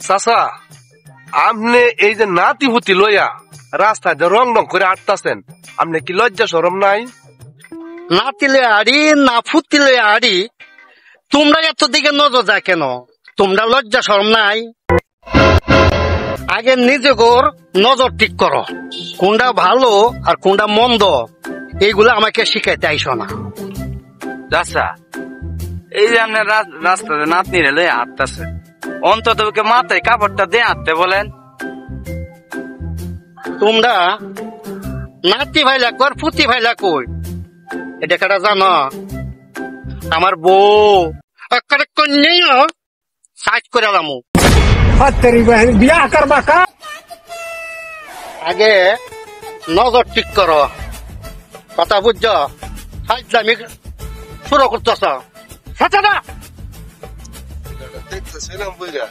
চাচা, আপনি এই যে নাতি পুতি লইয়া রাস্তায় যে রং রং করে আটতাছেন, আপনি কি লজ্জা শরম নাই? নাতিলে আড়ি না ফুতিলে আড়ি, তোমরা এত দিকে নজর যায় কেন? তোমরা লজ্জা শরম নাই? আগে নিজে গোর নজর ঠিক করো, কোনটা ভালো আর কোনটা মন্দ এইগুলো আমাকে শিখাইতে আইসো না। চাচা, এই যে আপনার রাস্তাতে নাতনিরে লয়ে হাঁটতেছে, অন্তত ওকে মাথায় কাপড়টা দিয়ে হাঁটতে বলেন। তোমরা নাতি ভাইলা কর ফুতি ভাইলা কই এটা কেটা জানো? আমার বউ একটা কন্যা সাজ করে এলাম। বিয়া করবা কা? আগে নজর ঠিক করো, কথা বুঝছ? হাজলামি শুরু করতেছ সাথে না? দেখতেছিলাম বুঝা